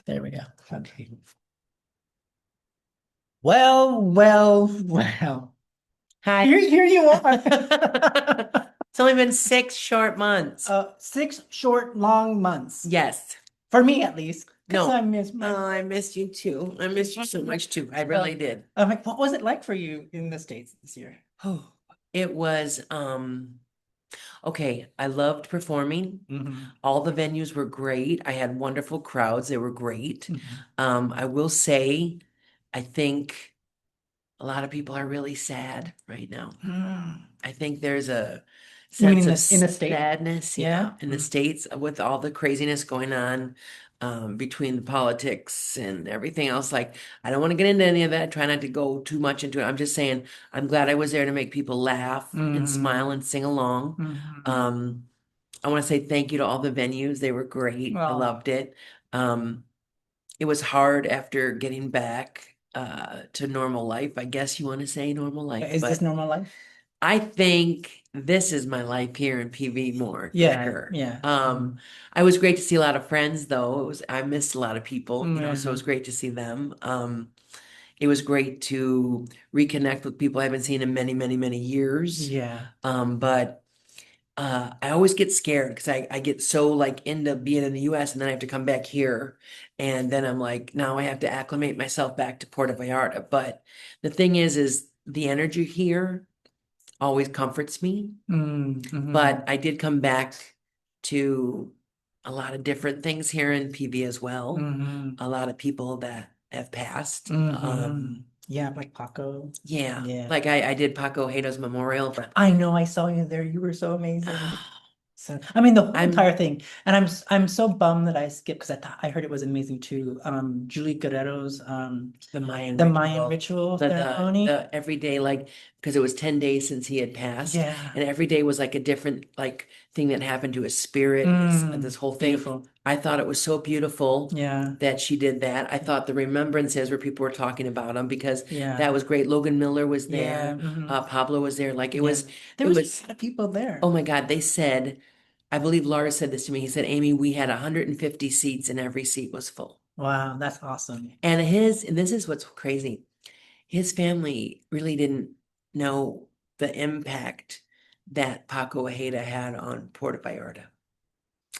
There we go. Okay. Well. Hi. Here you are. It's only been 6 short months. 6 short, long months. Yes. For me, at least. Because No. I miss my. Oh, I missed you too. I missed you so much too. I really did. I'm like, what was it like for you in the States this year? Oh, it was okay. I loved performing. Hmm. All the venues were great. I had wonderful crowds. They were great. Hmm. I will say, I think a lot of people are really sad right now. I think there's a You mean sense of in the state? sadness, Yeah. yeah, in the States with all the craziness going on between the politics and everything else. Like, I don't want to get into any of that. Try not to go too much into it. I'm just saying, I'm glad I was there to make people laugh and smile Hmm. and sing along. Hmm. Um, I want to say thank you to all the venues. They were great. I Well, loved it. It was hard after getting back to normal life. I guess you want to say normal life, is this but normal life? I think this is my life here in PV more for Yeah, sure. yeah. I was great to see a lot of friends though. I missed a lot of people, so it Yeah. was great to see them. It was great to reconnect with people I haven't seen in many, many, many years. Yeah. But I always get scared because I get so like into being in the US and then I have to come back here. And then I'm like, now I have to acclimate myself back to Puerto Vallarta. But the thing is the energy here always comforts me. Mm-hmm. But I did come back to a lot of different things here in PV as well. Mm-hmm. A lot of people that have passed. Mm-hmm. Yeah, like Paco. Yeah, Yeah. like I did Paco Haydo's memorial, but I know I saw you there. You were so amazing. So I mean the whole I'm entire thing. And I'm so bummed that I skipped because I heard it was amazing too. Julie Guerrero's the Mayan the Mayan ritual, ritual the ceremony. every day, like because it was 10 days since he had passed, Yeah. and every day was like a different like thing that happened to his spirit, this whole thing. Beautiful. I thought it was so beautiful Yeah. that she did that. I thought the remembrances where people were talking about him because Yeah. that was great. Logan Miller was Yeah. there, Pablo was there. Like Yeah. There it was a was. lot of people there. Oh my God, they said, I believe Laura said this to me. He said, Amy, we had 150 seats and every seat was full. Wow, that's awesome. And this is what's crazy. His family really didn't know the impact that Paco Ojeda had on Puerto Vallarta.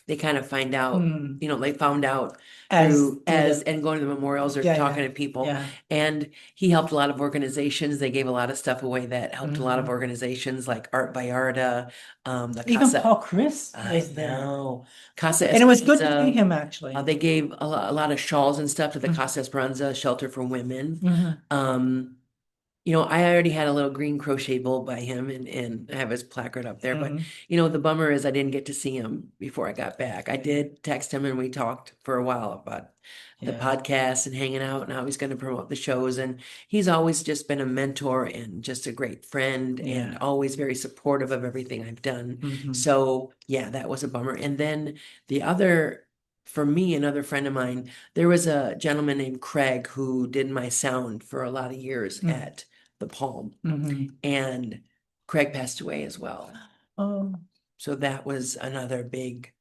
They kind of find out, Hmm. they found out As through the and going to the memorials or yeah, talking yeah, to people. yeah. And he helped a lot of organizations. They gave a lot of stuff away that helped a lot of Hmm. organizations like Art Vallarta, the Even Casa. Paul Chris I was there. know. Casa And it was good to see Esperanza. him actually. They gave a lot of shawls and stuff to the Mm-hmm. Casa Esperanza shelter for women. Mm-hmm. Um, I already had a little green crochet bowl by him and I have his placard up there. But, Mm-hmm. the bummer is I didn't get to see him before I got back. I Yeah. did text him and we talked for a while about the Yeah. podcast and hanging out and how he's going to promote the shows. And he's always just been a mentor and just a great friend and Yeah. always very supportive of everything I've done. Mm-hmm. So, yeah, that was a bummer. And then for me, another friend of mine, there was a gentleman named Craig who did my sound for a lot of years at the Palm, Mm-hmm. and Craig passed away as well. Oh, So that was another big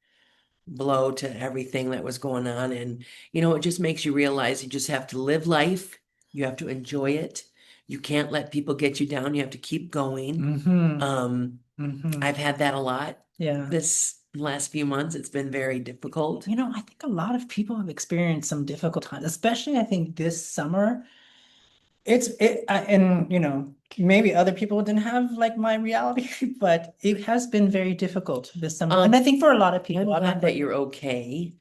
blow to everything that was going on. And, it just makes you realize you just have to live life. You have to enjoy it. You can't let people get you down. You have to keep going. mm-hmm. Um, Mm-hmm. I've had that a lot Yeah. this last few months. It's been very difficult. I think a lot of people have experienced some difficult times, especially I think this summer. And maybe other people didn't have like my reality, but it has been very difficult this summer. And Um, I think for a lot of I'm people, I'm glad not that like, you're okay.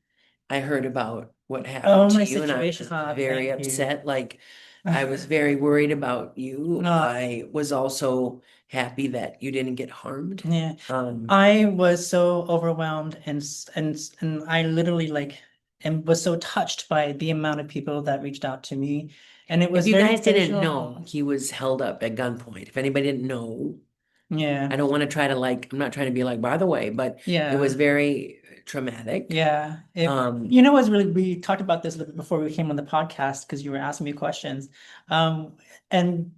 I heard about what happened oh, to my you and I situation. was very Thank you. upset. Like, I was very worried about you. Uh, I was also happy that you didn't get harmed. yeah, Um, I was so overwhelmed and I literally like and was so touched by the amount of people that reached out to me. And it if was you very guys didn't emotional. know, he was held up at gunpoint. If anybody didn't know, Yeah. I don't want to try to I'm not trying to be like, by the way, but it was Yeah. very traumatic. Yeah. Um, Was really, we talked about this a little bit before we came on the podcast because you were asking me questions. Um, and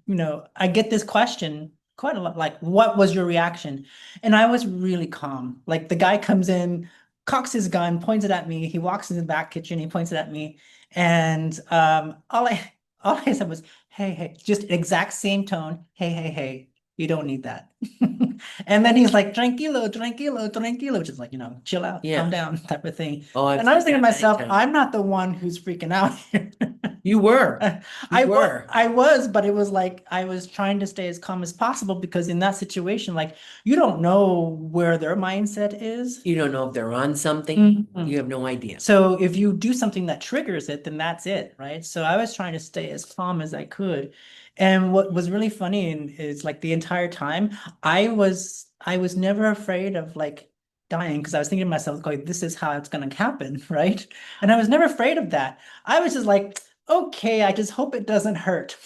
I get this question quite a lot, like, what was your reaction? And I was really calm. Like the guy comes in, cocks his gun, points it at me. He walks in the back kitchen, he points it at me, and all I said was, "Hey, hey," just exact same tone. "Hey, hey, hey, you don't need that." And then he's like, "Tranquilo, tranquilo, tranquilo," which is like, chill out, calm Yeah. down, type of thing. Oh, I've And I was seen thinking to that many myself, times. I'm not the one who's freaking out here. You were. You were. I was, but it was like I was trying to stay as calm as possible because in that situation, like you don't know where their mindset is. You don't know if they're on something. Mhm. You have no idea. So if you do something that triggers it, then that's it, right? So I was trying to stay as calm as I could. And what was really funny is like the entire time I was never afraid of like dying because I was thinking to myself, going, this is how it's gonna happen, right? And I was never afraid of that. I was just like, okay, I just hope it doesn't hurt.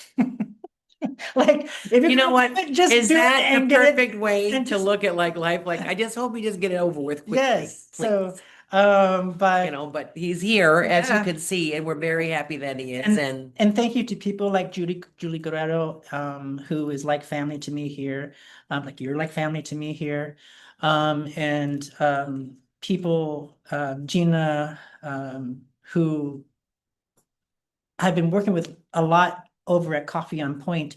Like if you're You know gonna do what? it, just Is do it that the and get it perfect way and to just look at like life? Like, I just hope we just get it over with quickly, yes. So please. but But he's here, as you yeah. can see, and we're very happy that he is. And And and thank you to people like Julie Guerrero, who is like family to me here, like you're like family to me here, and people, Gina, who I've been working with a lot over at Coffee on Point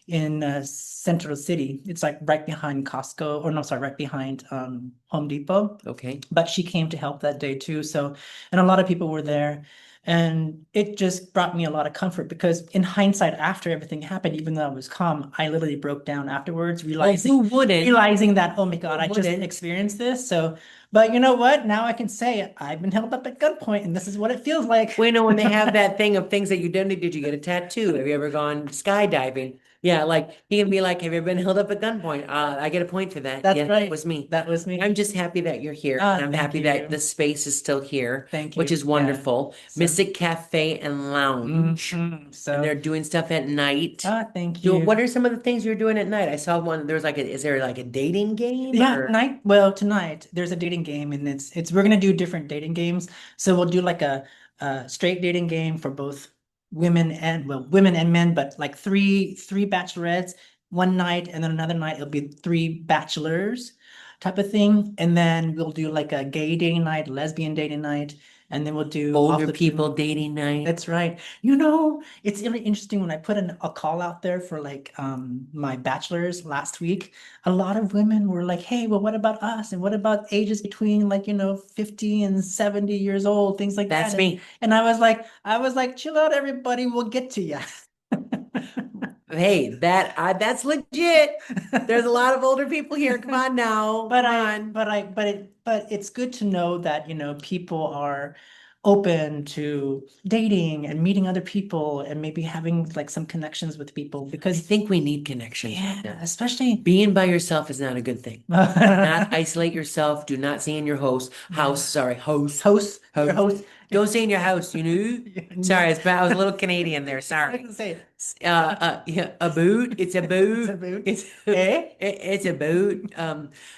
in Central City. It's like right behind Costco, or no, sorry, right behind Home Depot. okay. But she came to help that day too. So, and a lot of people were there. And it just brought me a lot of comfort because in hindsight, after everything happened, even though I was calm, I literally broke down afterwards, Well, who wouldn't? realizing that, oh my Who God, I just wouldn't? experienced this. So, but you know what? Now I can say I've been held up at gunpoint and this is what it feels like. Well, when they have that thing of things that you didn't, did you get a tattoo? Have you ever gone skydiving? Yeah, like he can be like, have you ever been held up at gunpoint? I get a point for that. That's Yeah, that right. was me. That was me. I'm just happy that you're here. And Ah, I'm thank happy that the you. space is still here, Thank which you. is Yeah. wonderful. So, Mystic Cafe and Lounge. And so, they're doing stuff at night. thank Do what you. are some of the things you're doing at night? I saw one, there's like is there like a dating game Yeah, or tonight there's a dating game and it's we're gonna do different dating games. So we'll do like a straight dating game for both women and men, but like three bachelorettes one night and then another night it'll be three bachelors type of thing. And then we'll do like a gay dating night, lesbian dating night, and then we'll do older also do people dating night? that's right. It's really interesting when I put a call out there for like my bachelor's last week, a lot of women were like, "Hey, well, what about us? And what about ages between like, 50 and 70 years old, things like that." That's And me. I was like, "Chill out, everybody. We'll get to you." Hey, that's legit. There's a lot of older people here. Come on now. But Come I, on. but I, but it's good to know that, people are open to dating and meeting other people and maybe having like some connections with people I because think we need connections right yeah, now. especially Being by yourself is not a good thing. Not yeah, isolate yourself. Do not stay in your house. Sorry, your host. host. Don't stay in your house, you know? No, Sorry, I was a little Canadian there. I Sorry. can say Yeah, a boot. It's a it's a boot. boot. It's Eh? it's a boot.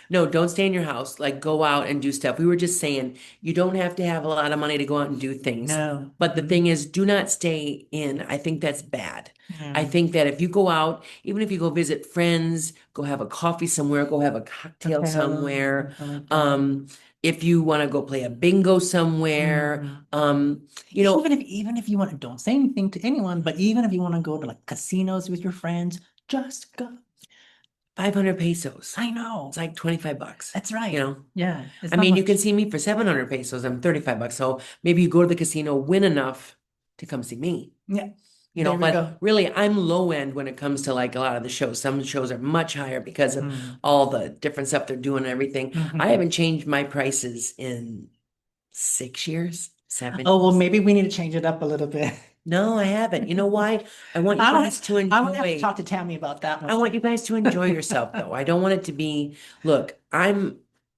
No, don't stay in your house. Like go out and do stuff. We were just saying you don't have to have a lot of money to go out and do things. No. But the thing is, do not stay in. I think that's bad. I Mm. think that if you go out, even if you go visit friends, go have a coffee somewhere, go have a cocktail Okay, somewhere. something like that. Um, if you want to go play a bingo somewhere, Mm. you know, Even if you want to, don't say anything to anyone, but even if you want to go to like casinos with your friends, just go. 500 pesos. I know. It's like 25 bucks, That's you right. know? Yeah, it's I not mean, you can much. see me for 700 pesos. I'm 35 bucks. So maybe you go to the casino, win enough to come see me. Yeah, there we But go. really, I'm low end when it comes to like a lot of the shows. Some shows are much higher because of Mm. all the different stuff they're doing and everything. I Mhm. haven't changed my prices in 6 years, seven Oh, well, years. maybe we need to change it up a little bit. No, I haven't. You know why? I want you I guys to I'm gonna have to enjoy. talk to Tammy about that I one. want you guys to enjoy yourself, though. I don't want it to be, look, I'm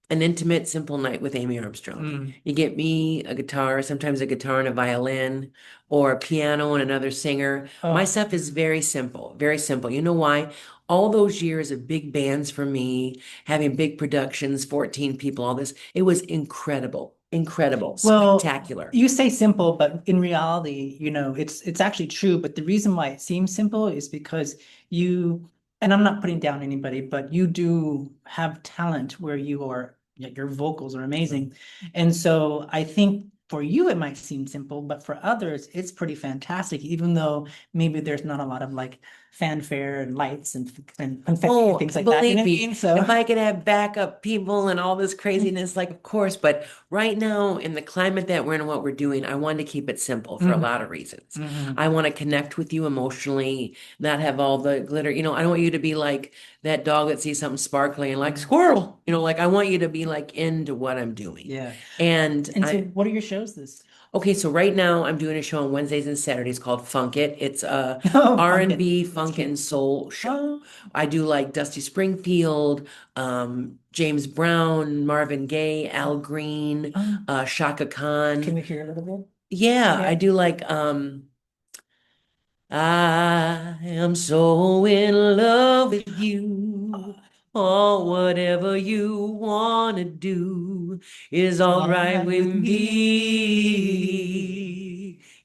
an intimate, simple night with Amy Armstrong. Mm. You get me a guitar, sometimes a guitar and a violin, or a piano and another singer. My Oh, stuff is very simple, very simple. You know why? All those years of big bands for me, having big productions, 14 people, all this, it was incredible, incredible, well, spectacular. you say simple, but in reality, it's actually true. But the reason why it seems simple is because you, and I'm not putting down anybody, but you do have talent where you are your vocals are amazing. And so I think for you it might seem simple, but for others it's pretty fantastic, even though maybe there's not a lot of like fanfare and lights and confetti and Oh, things like that. You believe know what I me, mean? So if I could have backup people and all this craziness, like of course, but right now in the climate that we're in and what we're doing, I wanted to keep it simple for a Mhm, lot of reasons. mhm, I want to connect with you emotionally, not have all the glitter. I don't want you to be like that dog that sees something sparkly and like mhm. squirrel. Like I want you to be like into what I'm doing. Yeah. And And so I what are your shows this? Okay, so right now I'm doing a show on Wednesdays and Saturdays called Funk It. It's a Oh, Pumpkin. R&B, That's funk, cute. and soul show. Oh, I do like Dusty Springfield, James Brown, Marvin Gaye, Al oh, Green, oh. Shaka Can Khan. we hear a little bit? Yeah, Yeah. I do like I am so in love with you. Oh, whatever you wanna do is all All right right with with me. me.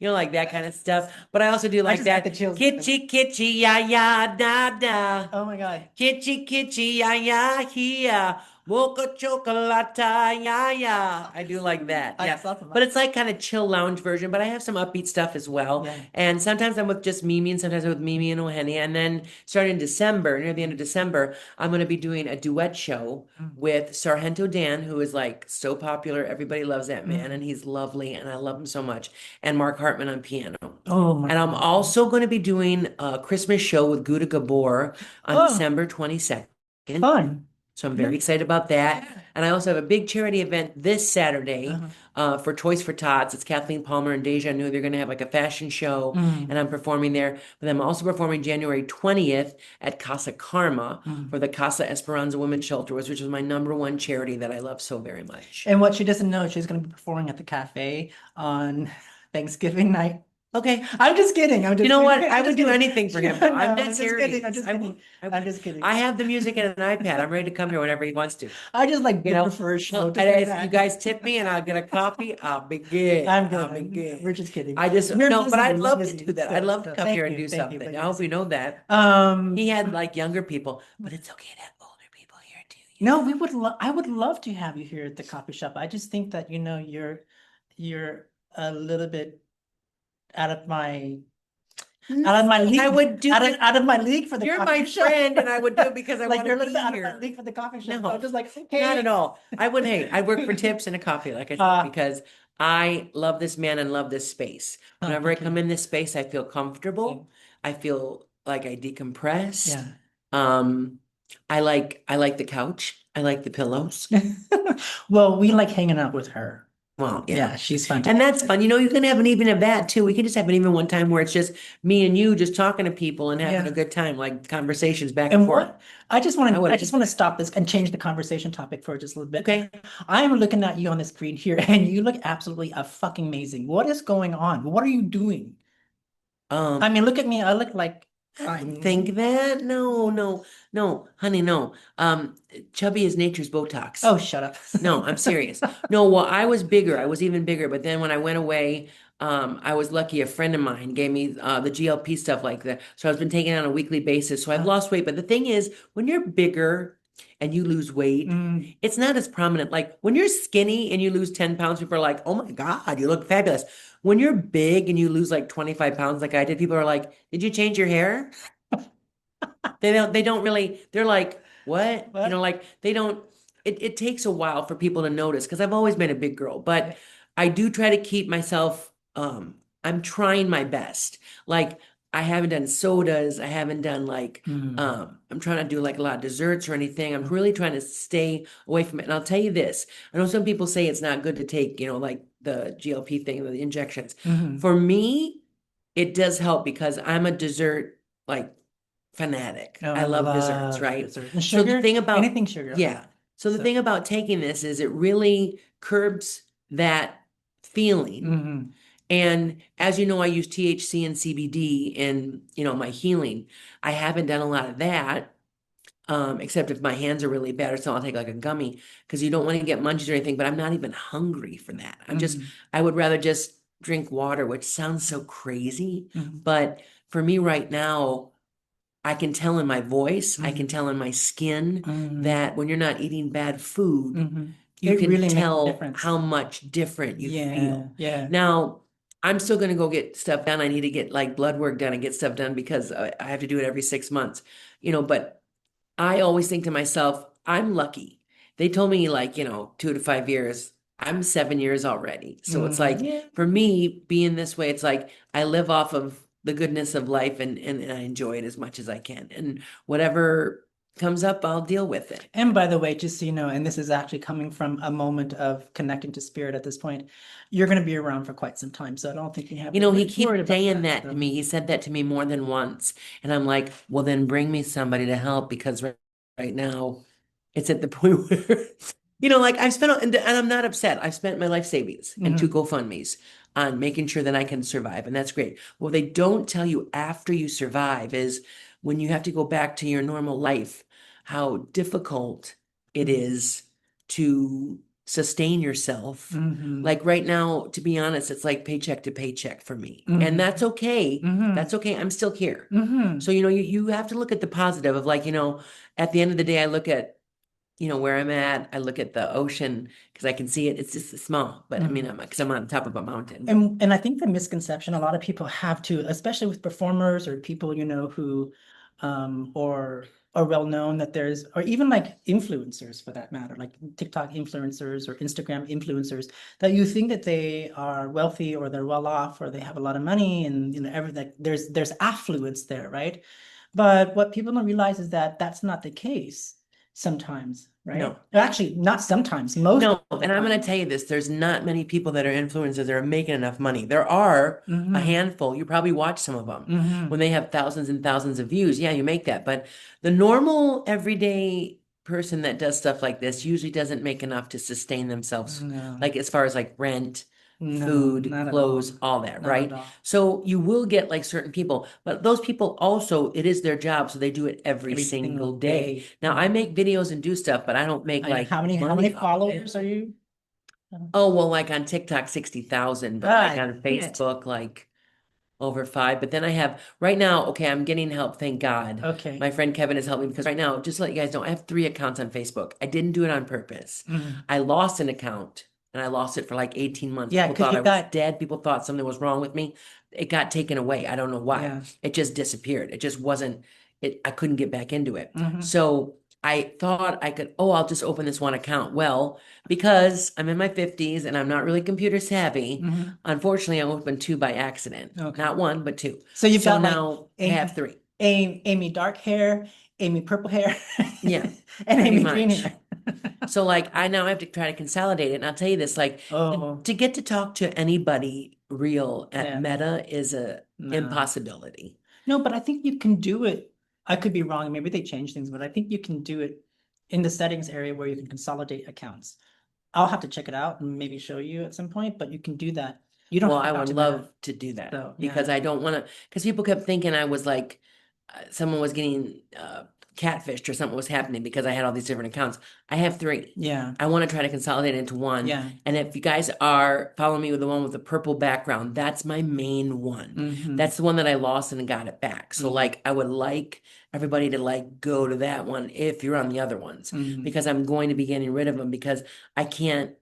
Like that kind of stuff. But I also do I like just got the that chills. kitschy kitschy ya ya da da. Oh my God. Kitschy kitschy ya ya here. Mocha chocolata ya ya. I do like that. I Yeah. saw some. But it's like kind of chill lounge version, but I have some upbeat stuff as well. Yeah. And sometimes I'm with just Mimi, and sometimes I'm with Mimi and Ohenia. And then starting in December, near the end of December, I'm going to be doing a duet show Mm. with Sargento Dan, who is like so popular. Everybody loves that man, and Mm. he's lovely, and I love him so much. And Mark Hartman on piano. Oh my And I'm God. also going to be doing a Christmas show with Gouda Gabor on Oh, December 22nd. fun. So I'm Yeah. very excited about that. And I also have a big charity event this Saturday Uh-huh. for Toys for Tots. It's Kathleen Palmer and Deja New. They're going to have like a fashion show, and Mm. I'm performing there. But I'm also performing January 20th at Casa Karma Mm. for the Casa Esperanza Women's Shelter, which is my #1 charity that I love so very much. And what she doesn't know, she's going to be performing at the cafe on Thanksgiving night. Okay. I'm just kidding. I'm You just know kidding. what? I I'm would just do kidding. anything for him, No, though. I'm I'm dead just kidding. I'm serious. just I kidding. would. I I'm would. just kidding. I have the music and an iPad. I'm ready to come here whenever he wants to. I just like You know, prefer a show to and say if you that. guys tip me and I'll get a coffee, I'll be good. I'm good. I'll be We're good. just kidding. I just We're no, but busy. I'd We're love to busy. do that. I'd So, love to so come here and do thank you, but something. I you're hope you busy. know that. Um, He had like younger people, but it's okay to have older people here too, no, we would I would love to have you here at the coffee shop. I just think that, you're a little bit out of my No, out of my I league. would do it. Out of my league for the You're coffee my shop. friend, and I would do it because I Like want you're to a little be bit out of my here. league for the coffee shop. So No, I'm just like, not okay. at all. Hey, I work for tips and a coffee, like I said, Uh, because I love this man and love this space. Whenever I thank come you. in this space, I feel comfortable. I feel like I decompress. Yeah. Um, I like the couch. I like the pillows. Well, we like hanging out with her. Well, yeah. Yeah, she's fun. And that's fun. You can have an even of that too. We can just have an even one time where it's just me and you just talking to people and having Yeah. a good time, like conversations back and And forth. what I just want I to would. stop this and change the conversation topic for just a little bit. Okay. I am looking at you on the screen here, and you look absolutely fucking amazing. What is going on? What are you doing? Um, I mean, look at me. I look like think that? No, no, no, honey, no. Chubby is nature's Botox. Oh, shut up. No, I'm serious. No, well, I was bigger. I was even bigger. But then when I went away, I was lucky. A friend of mine gave me the GLP stuff like that. So I've been taking it on a weekly basis. So I've lost weight. But the thing is, when you're bigger and you lose weight, Mm, it's not as prominent. Like when you're skinny and you lose 10 pounds, people are like, oh my God, you look fabulous. When you're big and you lose like 25 pounds like I did, people are like, did you change your hair? They don't really, they're like, what? what? Like they don't, it takes a while for people to notice because I've always been a big girl, but I do try to keep myself, I'm trying my best. Like I haven't done sodas. I haven't done like, Mm, I'm trying to do like a lot of desserts or anything. I'm really trying to stay away from it. And I'll tell you this, I know some people say it's not good to take, like the GLP thing, the injections. mhm. For me, it does help because I'm a dessert like fanatic. Oh, I I love desserts, love right? dessert. And So the sugar, thing about anything sugar. Okay. yeah. So the So, thing about taking this is it really curbs that feeling. mhm. And as you know, I use THC and CBD in, my healing. I haven't done a lot of that, except if my hands are really bad or something, I'll take like a gummy because you don't want to get munchies or anything, but I'm not even hungry for that. Mhm. I would rather just drink water, which sounds so crazy. Mhm. But for me right now, I can tell in my voice, I can Mhm. tell in my skin Mhm. that when you're not eating bad food, Mhm. you It can really makes a tell difference. how much different you Yeah, feel. yeah. Now, I'm still going to go get stuff done. I need to get like blood work done and get stuff done because I have to do it every 6 months, but I always think to myself, I'm lucky. They told me like, 2 to 5 years. I'm 7 years already. So it's Mm, like yeah. for me being this way, it's like I live off of the goodness of life and I enjoy it as much as I can. And whatever comes up, I'll deal with it. And by the way, just so you know, and this is actually coming from a moment of connecting to spirit at this point, you're going to be around for quite some time. So I don't think you have You to know, he be keeps worried about saying that. that to So, me. He said that to me more than once. And I'm like, well, then bring me somebody to help because right now it's at the point where, like I've spent, and I'm not upset. I've spent my life savings and two mhm, GoFundMe's on making sure that I can survive. And that's great. What they don't tell you after you survive is when you have to go back to your normal life, how difficult it mhm, is to sustain yourself. mhm, Like right now, to be honest, it's like paycheck to paycheck for me. And that's mhm, okay. That's mhm, okay. I'm still here. mhm, So, you have to look at the positive of like, at the end of the day, I look at, where I'm at. I look at the ocean because I can see it. It's just small, but I mean, mhm. because I'm on top of a mountain. But And I think the misconception a lot of people have too, especially with performers or people, who or are well known that there's or even like influencers for that matter, like TikTok influencers or Instagram influencers, that you think that they are wealthy or they're well off or they have a lot of money and everything there's affluence there, right? But what people don't realize is that that's not the case sometimes, right? no. Actually, not sometimes, most No, of the and I'm going to time. tell you this, there's not many people that are influencers that are making enough money. There are a Hmm. handful. You probably watch some of them when Hmm. they have thousands and thousands of views. Yeah, you make that. But the normal everyday person that does stuff like this usually doesn't make enough to sustain themselves, No. like as far as like rent, No, food, not at all. clothes, all that, Not at right? all. So you will get like certain people, but those people also, it is their job, so they do it every Every single single day. day. Now, I make videos and do stuff, but I don't make I know. like How many money off of it. followers are you? Oh, well, like on TikTok, 60,000, but like Ah, on shit. Facebook, like over five. But then I have right now, okay, I'm getting help, thank God. Okay. My friend Kevin is helping because right now, just to let you guys know, I have 3 accounts on Facebook. I didn't do it on purpose. Mhm. I lost an account and I lost it for like 18 months. Yeah, People because thought you I was got, dead. People thought something was wrong with me. It got taken away. I don't know why. yeah. It just disappeared. It just wasn't, I couldn't get back into it. Hmm. So I thought I could, oh, I'll just open this one account. Well, because I'm in my 50s and I'm not really computer savvy, Hmm. unfortunately, I opened two by accident. Okay. Not one, but two. So you've So got like now I have Amy, three. Amy dark hair, Amy purple hair, Yeah, and pretty Amy green much. hair. So like I now have to try to consolidate it. And I'll tell you this, like Oh, to get to talk to anybody real at yeah. Meta is a No. impossibility. No, but I think you can do it. I could be wrong. Maybe they change things, but I think you can do it in the settings area where you can consolidate accounts. I'll have to check it out and maybe show you at some point, but you can do that. You don't Well, have to I go out would to Meta. love to do that So because yeah. I don't want to, because people kept thinking I was like, someone was getting catfished or something was happening because I had all these different accounts. I have three. Yeah. I want to try to consolidate into one. Yeah. And if you guys are following me with the one with the purple background, that's my main one. Hmm. That's the one that I lost and got it back. So Hmm. like I would like everybody to like go to that one if you're on the other ones Hmm. because I'm going to be getting rid of them because I can't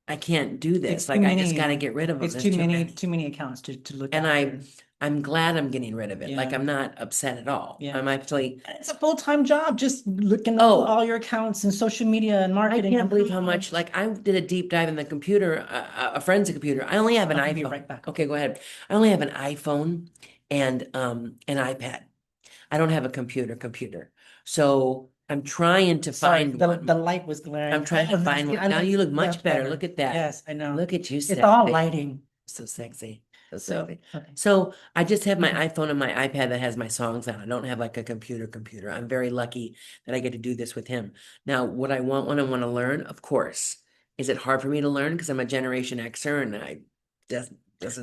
I can't do It's this. too Like I just got to many. get rid of them. It's There's too many. too many accounts to look And after. I'm glad I'm getting rid of it. Like Yeah. I'm not upset at all. Yeah. I'm actually, It's a full-time job, just looking over oh, all your accounts and social media and I marketing can't and believe how much, like I did a deep dive in the computer, a friend's a computer. I only have an I'll be iPhone. right back. Okay, go ahead. I only have an iPhone and an iPad. I don't have a computer. So I'm trying to Sorry, find the one. light was I'm glaring. trying to find one. I Now know you look that's much better. Look better. at that. Yes, I know. Look at you, It's all sexy. lighting. So sexy. So So, sexy. okay. So I just have my Mhm. iPhone and my iPad that has my songs on. I don't have like a computer. I'm very lucky that I get to do this with him. Now, what I want when I want to learn, of course. Is it hard for me to learn because I'm a Generation Xer and I doesn't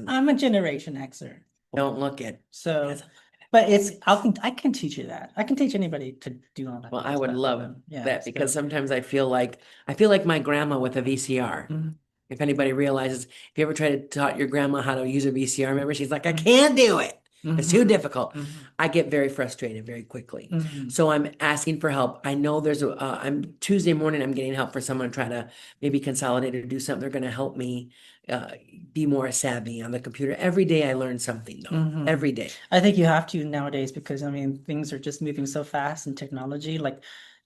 I'm a Generation Xer. don't look it. So, Doesn't- but I can teach you that. I can teach anybody to do all that Well, kind I of would stuff. love So, yeah. that because So, sometimes I feel like my grandma with a VCR. mhm, If anybody realizes, if you ever try to taught your grandma how to use a VCR, remember she's like, I mhm. can't do it. It's too Mhm. difficult. Mhm. I get very frustrated very quickly. Mhm. So I'm asking for help. I know there's a, I'm Tuesday morning, I'm getting help for someone to try to maybe consolidate or do something. They're going to help me uh, be more savvy on the computer. Every day I learn something though. Mhm. Every day. I think you have to nowadays because I mean things are just moving so fast in technology, like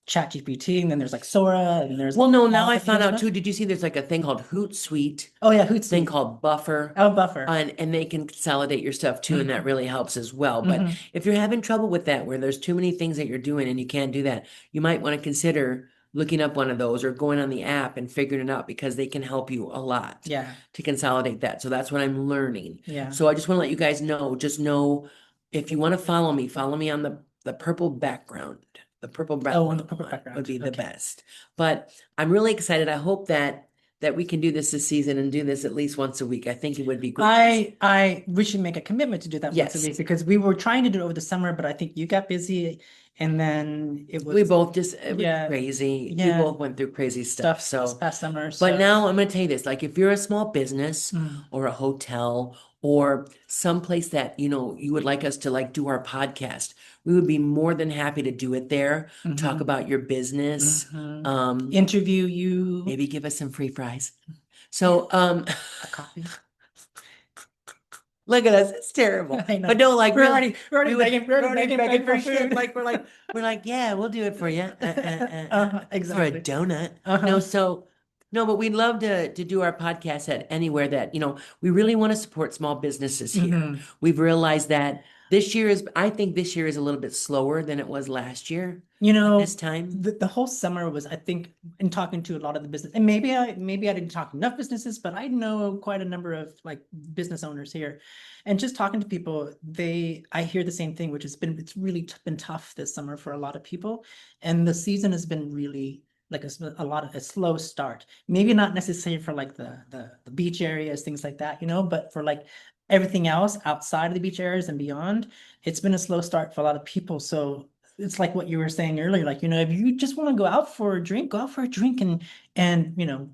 ChatGPT, and then there's like Sora, and there's Well, no, now all I different found kinds of out too. stuff. Did you see there's like a thing called Hootsuite, Oh yeah, thing Hootsuite. called Buffer, Oh, Buffer. and they can consolidate your stuff too, and that Hmm. really helps as well. But Hmm. if you're having trouble with that, where there's too many things that you're doing and you can't do that, you might want to consider looking up one of those or going on the app and figuring it out because they can help you a lot Yeah, to consolidate that. So that's what I'm learning. yeah. So I just want to let you guys know, just know if you want to follow me on the purple background. The purple Oh, on the background purple one would background. be the Okay. best. But I'm really excited. I hope that we can do this season and do this at least once a week. I think it would be great. We should make a commitment to do that once a Yes, week because we were trying to do it over the summer, but I think you got busy and then it we was, both just it was yeah, crazy. We yeah, both went through crazy stuff. stuff this So, past summer. but So, now I'm going to tell you this, like if you're a small business mm, or a hotel or someplace that, you would like us to like do our podcast, we would be more than happy to do it there, talk mhm, about your business, mhm. um, Interview you. maybe give us some free fries. Yeah, So, a coffee. look at us, it's terrible. I But know. no, like really, We're we're already already begging begging for for shit. food. Like we're like, yeah, we'll do it for you. For a Exactly. donut. No, Uh-huh. so no, but we'd love to do our podcast at anywhere that, we really want to support small businesses here. Hmm. We've realized that I think this year is a little bit slower than it was last year You at this know, time. the whole summer was, I think, in talking to a lot of the business, and maybe I didn't talk to enough businesses, but I know quite a number of like business owners here, and just talking to people, I hear the same thing, which has been it's really been tough this summer for a lot of people, and the season has been really like a lot of a slow start. Maybe not necessarily for like the beach areas, things like that, but for like everything else outside of the beach areas and beyond, it's been a slow start for a lot of people. So it's like what you were saying earlier, like, if you just want to go out for a drink, go out for a drink and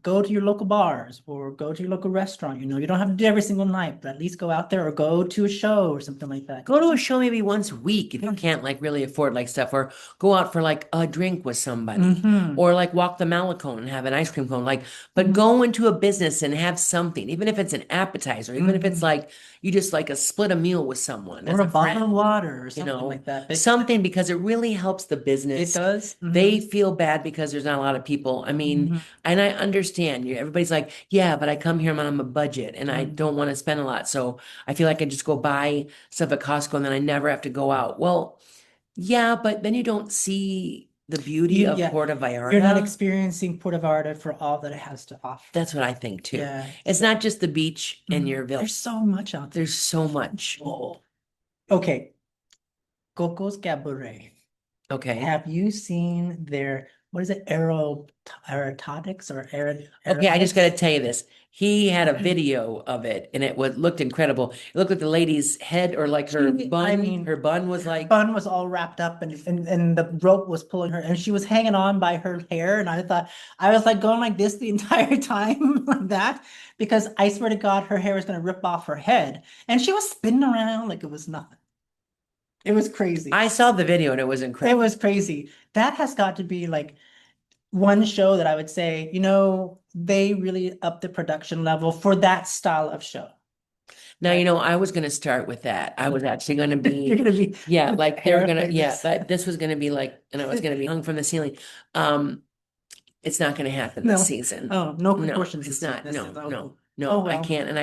go to your local bars or go to your local restaurant. You don't have to do every single night, but at least go out there or go to a show or something like that. Go to a show maybe once a week if you can't like really afford like stuff, or go out for like a drink with somebody, Mm-hmm. or like walk the Malecone and have an ice cream cone. Like, but Hmm. go into a business and have something, even if it's an appetizer, even if it's Hmm. like you just like split a meal with someone Or as a a bottle of friend, water or something like that. But something, because it really helps the it business. does. They Hmm. feel bad because there's not a lot of people. I mean, Hmm. and I understand you. Everybody's like, yeah, but I come here, I'm on a budget and I Hmm. don't want to spend a lot. So I feel like I just go buy stuff at Costco and then I never have to go out. Well, yeah, but then you don't see the beauty of Yeah, Puerto you're not Vallarta. experiencing Puerto Vallarta for all that it has to offer. That's what I think too. Yeah. It's not just the beach and Mhm. your villa. There's so much out there. There's so much. Oh. Okay, Coco's Cabaret. Okay. Have you seen their, what is it, aerotautics or Okay, I just got to aerobatics? tell you this. He had a video of it and it looked incredible. It looked like the lady's head, or like I mean, her bun was her like, bun was all wrapped up and the rope was pulling her and she was hanging on by her hair. And I was like going like this the entire time like that because I swear to God, her hair was going to rip off her head. And she was spinning around like it was nothing. It was crazy. I saw the video and it was It incredible. was crazy. That has got to be like one show that I would say, they really upped the production level for that style of show. Now, Right. I was going to start with that. I was actually going to You're be, gonna be yeah, with like they were going to, paraphrase yeah, this. that this was going to be like, and I was going to be hung from the ceiling. Um, it's not going to happen this No. season. Oh, no No, proportions it's this year. not. This is No, no, oh no, I well. can't. And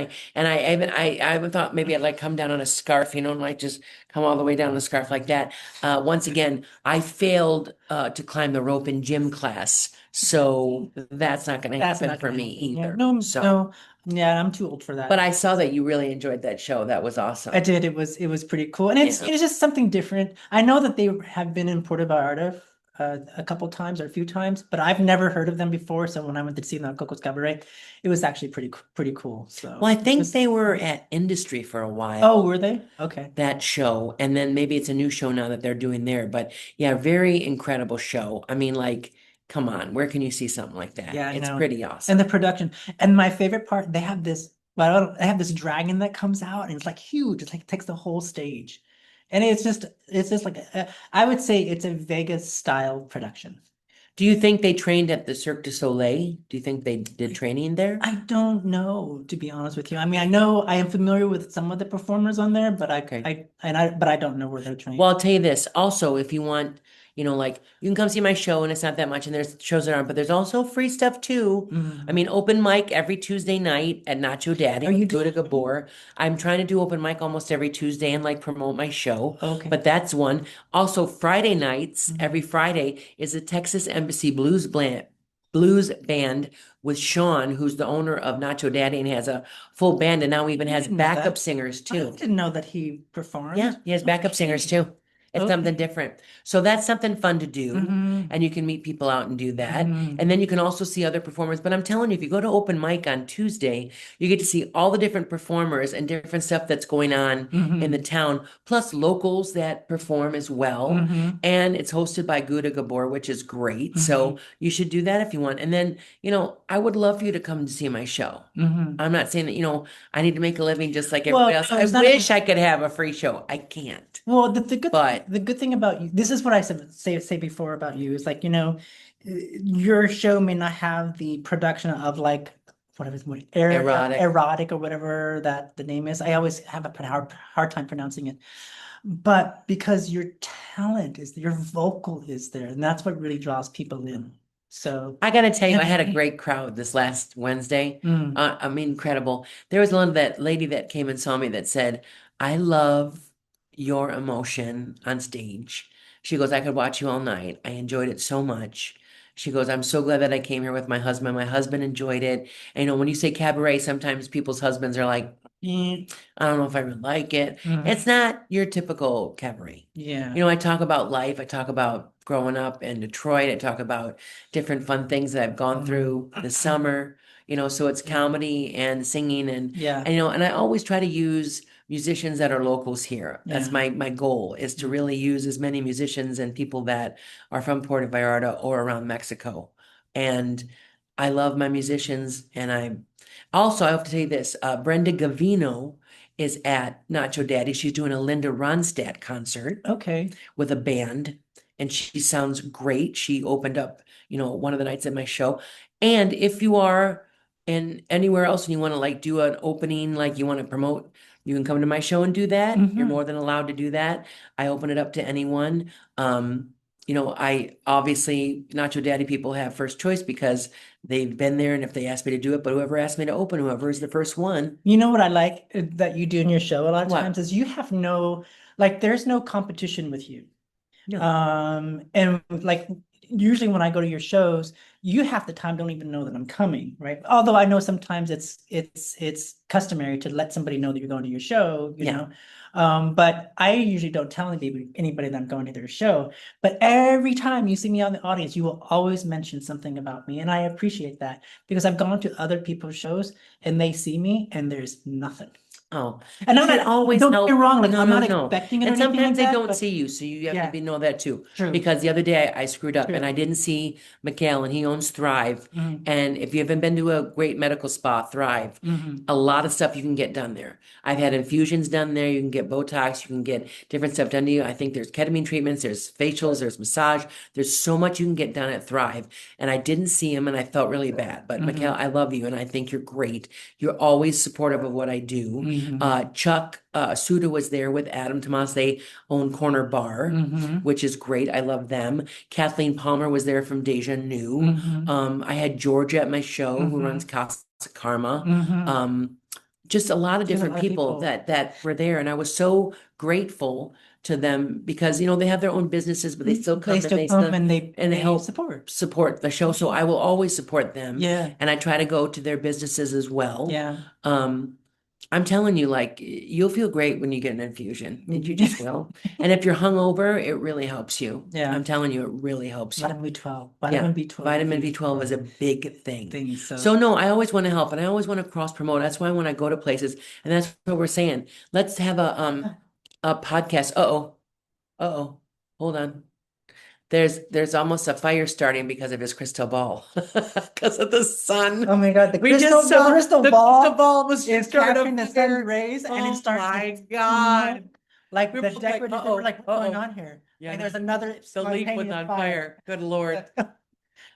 I even thought maybe I'd like come down on a scarf, and like just come all the way down the scarf like that. Once again, I failed to climb the rope in gym class, so that's not going to That's happen not for gonna me happen. Yeah. either. No, So, no. Yeah, I'm too old for but that. I saw that you really enjoyed that show. That was I awesome. did. It was pretty cool. And Yeah. it's just something different. I know that they have been in Puerto Vallarta a couple times or a few times, but I've never heard of them before. So when I went to see them at Coco's Cabaret, it was actually pretty cool. Well, So I it think was, they were at Industry for a oh, while, were they? Okay. that show, and then maybe it's a new show now that they're doing there. But yeah, very incredible show. I mean, like, come on, where can you see something like that? Yeah, It's no. pretty And the awesome. production. And my favorite part, they have this But I have this dragon that comes out and it's like huge. It's like takes the whole stage. And it's just like I would say it's a Vegas style production. Do you think they trained at the Cirque du Soleil? Do you think they did training there? I don't know, to be honest with you. I mean, I know I am familiar with some of the performers on there, but Okay. I don't know where they're trained. Well, I'll tell you this. Also, if you want, like you can come see my show and it's not that much and there's shows that aren't, but there's also free stuff too. I Mm. mean, open mic every Tuesday night at Nacho Daddy Are you with Buddha doing? Gabor. I'm trying to do open mic almost every Tuesday and like promote my show, Okay. but that's one. Also, Friday nights, every Mhm. Friday is a Texas Embassy Blues band with Sean, who's the owner of Nacho Daddy and has a full band and now even I has didn't know backup that. singers I too. didn't know that he Yeah, performed. he has backup singers Okay. too. It's something Okay. different. So that's something fun to do. Hmm. And you can meet people out and do that. And Hmm. then you can also see other performers. But I'm telling you, if you go to open mic on Tuesday, you get to see all the different performers and different stuff that's going on in the Hmm. town, plus locals that perform as well. Hmm. And it's hosted by Gouda Gabor, which is great. So Hmm. you should do that if you want. And then, I would love for you to come to see my show. Hmm. I'm not saying that, I need to make a living just like everybody Well, else. no, I it's not wish even. I could have a free show. I can't. Well, But the good thing about you, this is what I said say before about you is like, your show may not have the production of like whatever erotic. erotic or whatever that the name is. I always have a hard time pronouncing it. But because your talent is your vocal is there, and that's what really draws people in. So, I gotta tell you, yeah. I had a great crowd this last Wednesday. Mm. I mean, incredible. There was one that lady that came and saw me that said, "I love your emotion on stage." She goes, "I could watch you all night. I enjoyed it so much." She goes, "I'm so glad that I came here with my husband. My husband enjoyed it." And when you say cabaret, sometimes people's husbands are like, I don't know if I really like it. It's Mhm. not your typical cabaret. Yeah. I talk about life. I talk about growing up in Detroit. I talk about different fun things that I've gone Mhm. through this summer. So it's Yeah. comedy and singing Yeah. and I always try to use musicians that are locals here. That's Yeah. my goal is to Mhm. really use as many musicians and people that are from Puerto Vallarta or around Mexico. And I love my musicians and I have to tell you this, Brenda Gavino is at Nacho Daddy. She's doing a Linda Ronstadt concert Okay. with a band, and she sounds great. She opened up, one of the nights at my show. And if you are in anywhere else and you want to like do an opening, like you want to promote, you can come to my show and do that. You're Hmm. more than allowed to do that. I open it up to anyone. I obviously Nacho Daddy people have first choice because they've been there and if they ask me to do it, but whoever asked me to open, whoever is the first one. You know what I like that you do in your show a lot of times What? is you have like there's no competition with you. No. And like usually when I go to your shows, you half the time don't even know that I'm coming, right? Although I know sometimes it's customary to let somebody know that you're going to your show, you Yeah. know. But I usually don't tell anybody that I'm going to their show. But every time you see me out in the audience, you will always mention something about me. And I appreciate that because I've gone to other people's shows and they see me and there's nothing. Oh, And you I'm should not, always don't get me help. wrong, like No, I'm no, not no. expecting it or And anything sometimes like they that, don't but see you, so you have to yeah, be know that too. true, Because the other day I screwed up and I true. didn't see Mikhail, and he owns Thrive. Mhm. And if you haven't been to a great medical spa, Thrive, Hmm. a lot of stuff you can get done there. I've had infusions done there. You can get Botox. You can get different stuff done to you. I think there's ketamine treatments, there's facials, there's massage. There's so much you can get done at Thrive. And I didn't see him and I felt really bad. But Mikhail, Hmm. I love you and I think you're great. You're always supportive of what I do. Hmm. Chuck Suda was there with Adam Tomas. They own Corner Bar, Hmm. which is great. I love them. Kathleen Palmer was there from Deja New. Hmm. I had Georgia at my show who runs Hmm. Casa Karma. Hmm. Um, just a lot of There's a different lot of people people. that were there, and I was so grateful to them because they have their own businesses, but they still They come and still they come still and and they they help support. support the show. So I will always support them, Yeah, and I try to go to their businesses as well. yeah. Um, I'm telling you, like, you'll feel great when you get an infusion. You Mhm. just will. And if you're hungover, it really helps you. Yeah. I'm telling you, it really helps you. Vitamin B12. Yeah. Vitamin B12 is a Vitamin big B12 is a big thing. thing. So So no, I always want to help and I always want to cross promote. That's why when I go to places, and that's what we're saying. Let's have a podcast. Uh-oh. Uh-oh. Hold on. there's almost a fire starting because of his crystal ball. Because of the sun. Oh my God, We just the saw crystal the crystal ball ball was is starting capturing to the sun's appear. rays and it Oh starts my to, God. like We're the both like, decorative, we're like, what's going uh-oh. on here? Yeah, Like there's another the leaf was spontaneous on fire. fire. Good Lord. That's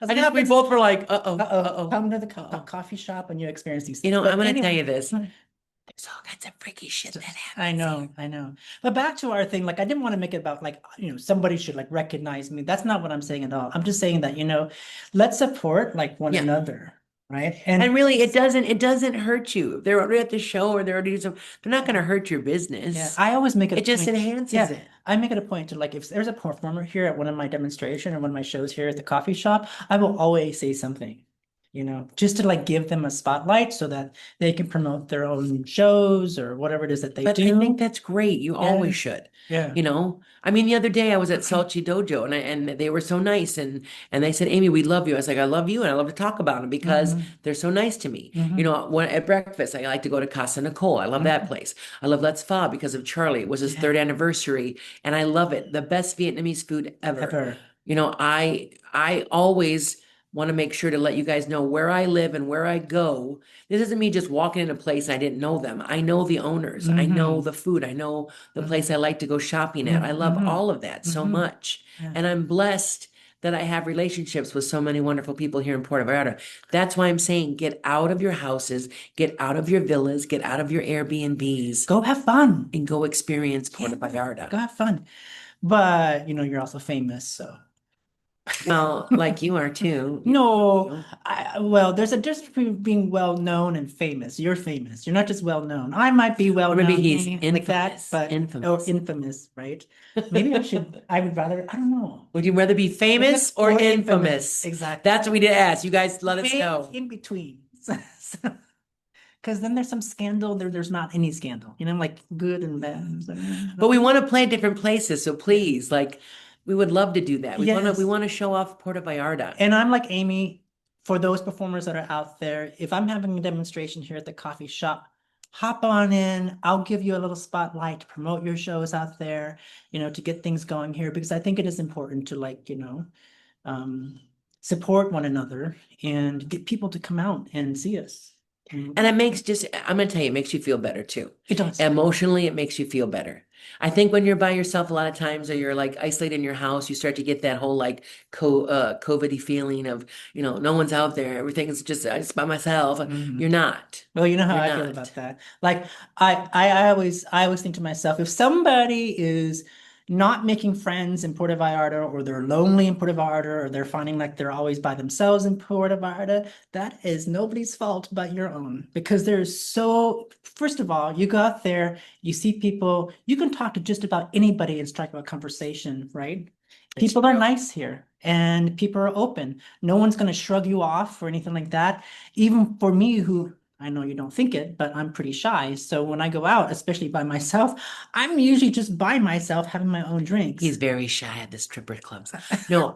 what We happens. both were like, Uh-oh, uh-oh, come to the uh-oh. coffee shop and you experience these You things. know, I'm But gonna tell anyway, you this. There's all kinds of freaky shit that I happens here. know, I know. But back to our thing, like I didn't want to make it about like, somebody should like recognize me. That's not what I'm saying at all. I'm just saying that, let's support like one Yeah. another, right? And really, it doesn't hurt you. If they're already at the show or they're already some, they're not gonna hurt your Yeah, business. I always make it a It just point. enhances Yeah, it. I make it a point to like if there's a performer here at one of my demonstration or one of my shows here at the coffee shop, I will always say something, just to like give them a spotlight so that they can promote their own shows or whatever it is that they But I think do. that's great. You Yeah, always should. yeah. I mean, the other day I was at Salchi Dojo and they were so nice and they said, Amy, we love you. I was like, I love you and I love to talk about them because Hmm. they're so nice to me. Hmm. When at breakfast, I like to go to Casa Nicole. I love that Hmm. place. I love Let's Fa because of Charlie. It was his Yeah, third anniversary and I love it. The best Vietnamese food ever. ever. I always want to make sure to let you guys know where I live and where I go. This isn't me just walking in a place I didn't know them. I know the owners. I know Hmm. the food. I know the place I Hmm. like to go shopping at. I love Hmm. all of that so Hmm. much. Yeah, And I'm blessed that I have relationships with so many wonderful people here in Puerto Vallarta. That's why I'm saying get out of your houses, get out of your villas, get out of your Airbnbs, go have fun. and go experience Yeah, Puerto Vallarta. go have fun. But you're also famous, so. Well, like you are too. No, You- well, there's a difference between being well known and famous. You're famous. You're not just well known. I might be well Or maybe known he's like that, infamous. but or Infamous. infamous, right? Maybe I would rather, I don't know. Would you rather be famous or Or infamous. infamous? Exactly. That's what we did ask. You guys let us Maybe know. in between. Because then there's some scandal, there's not any scandal, like good and bad. So, But we want to play different places, so yeah. please, like, we would love to do that. We Yes. want to show off Puerto Vallarta. And I'm like Amy, for those performers that are out there, if I'm having a demonstration here at the coffee shop, hop on in. I'll give you a little spotlight to promote your shows out there, to get things going here, because I think it is important to like, um, support one another and get people to come out and see us. And it makes just, I'm going to tell you, it makes you feel better too. It does. Emotionally, it makes you feel better. I think when you're by yourself a lot of times or you're like isolated in your house, you start to get that whole like COVID-y feeling of, no one's out there. Everything is just by myself. Mhm. You're not. Well, you know how You're I feel not. about that. Like I always think to myself, if somebody is not making friends in Puerto Vallarta, or they're lonely in Puerto Vallarta, or they're finding like they're always by themselves in Puerto Vallarta, that is nobody's fault but your own. Because first of all, you go out there, you see people, you can talk to just about anybody and strike up a conversation, right? It's People are true. nice here and people are open. No one's going to shrug you off or anything like that. Even for me, who I know you don't think it, but I'm pretty shy. So when I go out, especially by myself, I'm usually just by myself having my own He's drinks. very shy at the stripper clubs. No,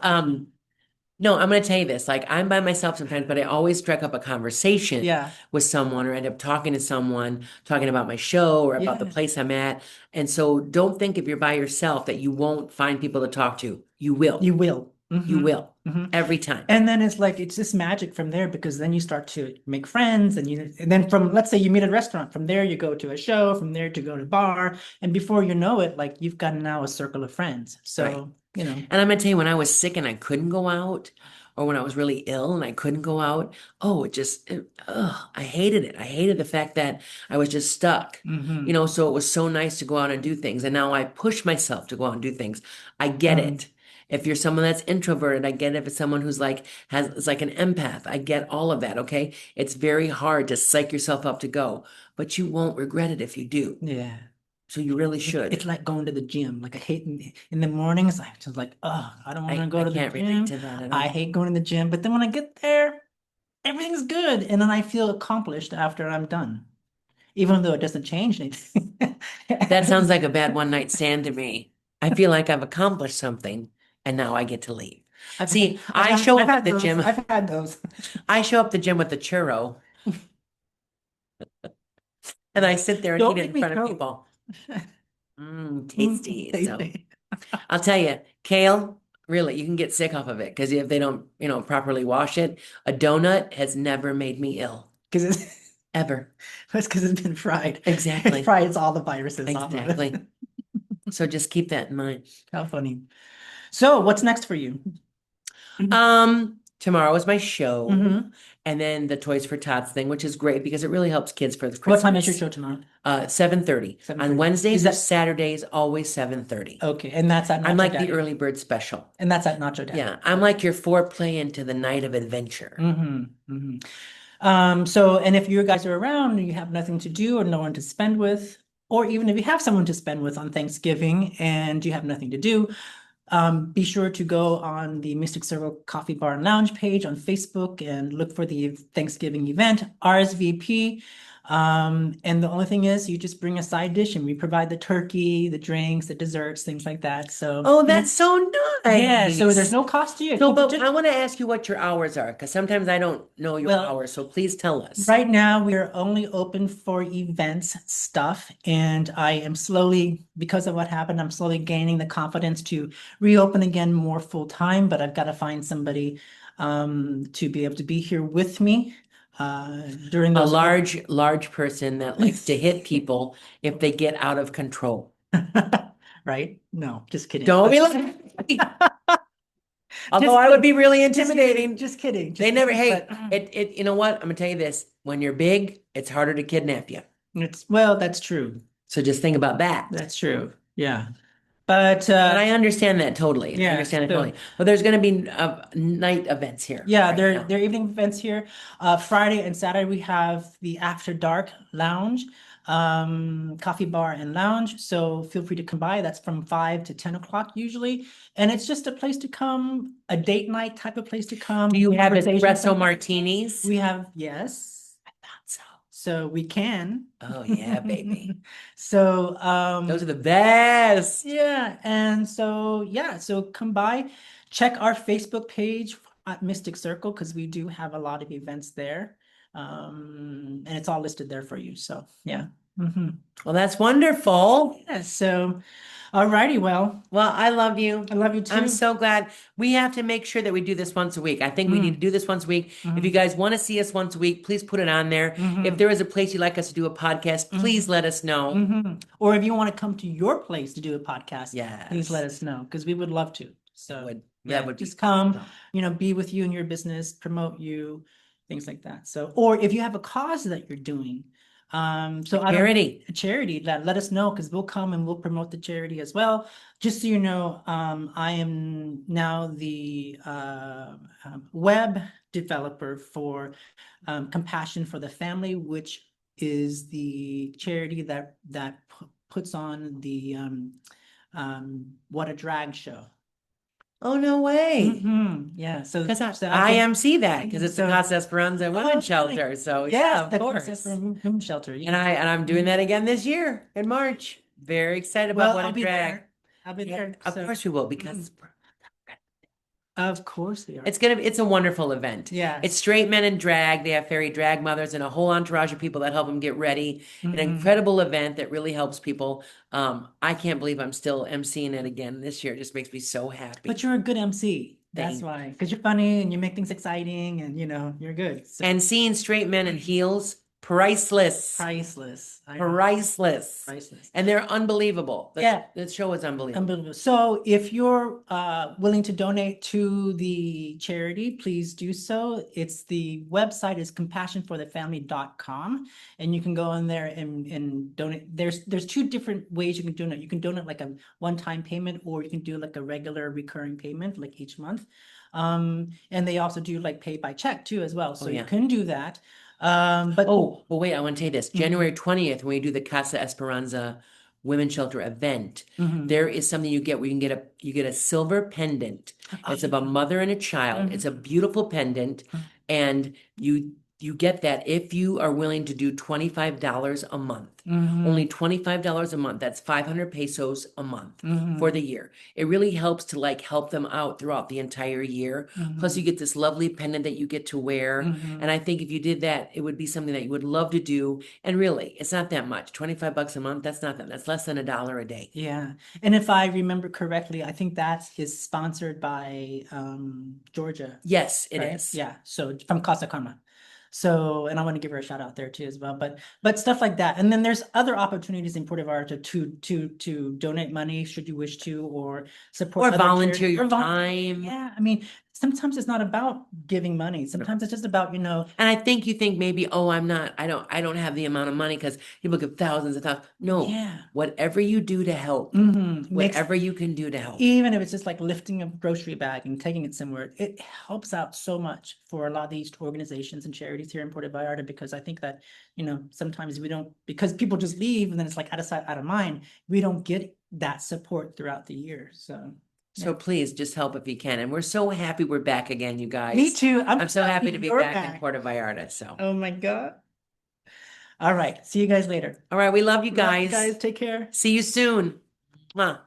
no, I'm going to tell you this. Like, I'm by myself sometimes, but I always strike up a conversation Yeah. with someone or end up talking to someone, talking about my show or about the Yeah. place I'm at. And so don't think if you're by yourself that you won't find people to talk to. You will. You will. You Hmm. will. Hmm. Every time. And then it's like it's just magic from there, because then you start to make friends, and then from, let's say you meet at a restaurant, from there you go to a show, from there to go to a bar, and before you know it, like you've got now a circle of friends. Right. So, And I'm going to tell you, when I was sick and I couldn't go out, or when I was really ill and I couldn't go out, oh, I hated it. I hated the fact that I was just stuck. hmm. So it was so nice to go out and do things. And now I push myself to go out and do things. I get Um, it. If you're someone that's introverted, I get it. If it's someone who's like is like an empath, I get all of that. Okay. It's very hard to psych yourself up to go, but you won't regret it if you do. yeah. So you really It's should. like going to the gym. Like I hate in the mornings, I'm just like, oh, I don't want to go I to the can't relate gym. to that at I all. hate going to the gym. But then when I get there, everything's good. And then I feel accomplished after I'm done, even though it doesn't change anything. That sounds like a bad one night stand to me. I feel like I've accomplished something and now I get to leave. See, I show I've up at had the those. gym. I've had those. I show up at the gym with the churro and I sit there and eat Don't it make in me front of choke. people. Mm, Tasty. So tasty. I'll tell you, kale, Really, you can get sick off of it because if they don't, properly wash it, a donut has never made me ill, Because it's ever. that's because it's been fried. It Exactly. fries all the viruses off of it. Exactly. So just keep that in mind. How funny. So, what's next for you? Tomorrow is my show, Hmm. and then the Toys for Tots thing, which is great because it really helps kids for the What time is your Christmas. show tomorrow? 7:30. On 7:30. Is Wednesdays or that Saturdays, always 7:30. okay? And that's at I'm Nacho like the Daddy. early bird special. And that's at Nacho Daddy. Yeah, I'm like your foreplay into the night of adventure. Hmm. Hmm. So, and if you guys are around and you have nothing to do or no one to spend with, or even if you have someone to spend with on Thanksgiving and you have nothing to do, be sure to go on the Mystic Circle Coffee Bar and Lounge page on Facebook and look for the Thanksgiving event, RSVP. And the only thing is, you just bring a side dish and we provide the turkey, the drinks, the desserts, things like that. So, Oh, that's so yeah, so there's nice. no cost to you. So, Keep it but just, I want to ask you what your hours are because sometimes I don't know your well, hours. So please tell us. right now, we are only open for events stuff, and I am slowly, because of what happened, I'm slowly gaining the confidence to reopen again more full time, but I've got to find somebody to be able to be here with me during A those. large person that likes to hit people if they get out of control. Right? No, just kidding. Don't be But like, although just I would kidding. be really Just kidding. intimidating. Just kidding. They Just never, kidding. hey, But you know what? I'm gonna tell you this. When you're big, it's harder to kidnap you. well, that's true. So just think about that. That's true. Yeah. But But I understand that totally. I yeah, understand it so totally. But there's gonna be night events here yeah, right there now. there are evening events here. Friday and Saturday we have the After Dark Lounge, coffee bar and lounge. So feel free to come by. That's from 5 to 10 o'clock usually, and it's just a place to come, a date night type of place to come. Do you have Conversations. espresso martinis? We have, yes, I thought so. so we can. Oh yeah, baby. So Those are the best. yeah, and so yeah, so come by, check our Facebook page at Mystic Circle because we do have a lot of events there. And it's all listed there for you. So yeah. Hmm. Well, that's wonderful. Yeah, so alrighty, well, Well, I love you. I love you I'm too. so glad. We have to make sure that we do this once a week. I think we need to do this once a week. If you Mm-hmm. guys want to see us once a week, please put it on there. If Hmm. there is a place you'd like us to do a podcast, please let us know. Hmm. Or if you want to come to your place to do a podcast, please let Yes. us know because we would love to. That So would yeah, that would be just come, awesome. be with you in your business, promote you, things like that. So, or if you have a cause that you're doing, so I don't Charity. a charity, let us know because we'll come and we'll promote the charity as well. Just so you know, I am now the web developer for Compassion for the Family, which is the charity that puts on the What a Drag show. Oh, no way. Yeah, so Because so I've I been IMC that because it's the so Casa Esperanza Women's really? Shelter. So Yes, yeah, of the Princess course. from Room Shelter. And Yeah. I'm doing that again this year in March. Very excited about Well, what I'll a be drag. there. I'll be Yeah, there. of So course we will because of course we are. it's a wonderful event. It's Yes. straight men in drag. They have fairy drag mothers and a whole entourage of people that help them get ready. An Mhm. incredible event that really helps people. I can't believe I'm still emceeing it again this year. It just makes me so happy. But you're a good MC. That's Thank why, because you're funny and you make things exciting, and you're good. So And seeing straight men in heels, priceless. priceless. Priceless. Priceless. And they're unbelievable. Yeah. The show is unbelievable. Unbelievable. So if you're willing to donate to the charity, please do so. It's the website is compassionforthefamily.com, and you can go in there and donate. There's two different ways you can donate. You can donate like a one-time payment, or you can do like a regular recurring payment like each month. And they also do like pay by check too as well. So you yeah. can do that. But Oh, well, wait, I want to tell you this. January 20th, when we do the Casa Esperanza Women's Shelter event, there is something you get where you get a silver pendant. It's of a mother and a child. It's a beautiful pendant, and you get that if you are willing to do $25 a month. Only $25 a month. That's 500 pesos a month for the year. It really helps to like help them out throughout the entire year. Plus, you get this lovely pendant that you get to wear. And I think if you did that, it would be something that you would love to do. And really, it's not that much. 25 bucks a month, that's not that. That's less than $1 a day. Yeah. And if I remember correctly, I think that is sponsored by Georgia, Yes, it right? is. Yeah. So from Casa Karma. So, and I want to give her a shout out there too as well. But stuff like that. And then there's other opportunities in Puerto Vallarta to donate money should you wish to, or support Or other volunteer charities, your or time. yeah. I mean, sometimes it's not about giving money. Sometimes it's just about, And I think you think maybe, oh, I don't have the amount of money because people give thousands and thousands. No, yeah. whatever you do to help, Makes whatever you can do to help. even if it's just like lifting a grocery bag and taking it somewhere, it helps out so much for a lot of these organizations and charities here in Puerto Vallarta, because I think that, sometimes we don't, because people just leave and then it's like out of sight, out of mind, we don't get that support throughout the year. So So please just help if you can. And we're so happy we're back again, you guys. me too. I'm so happy to be you're back in Puerto Vallarta. So, Oh my God. All right. See you guys later. all right, we love you Love you guys. guys. Take care. See you soon. Mwah.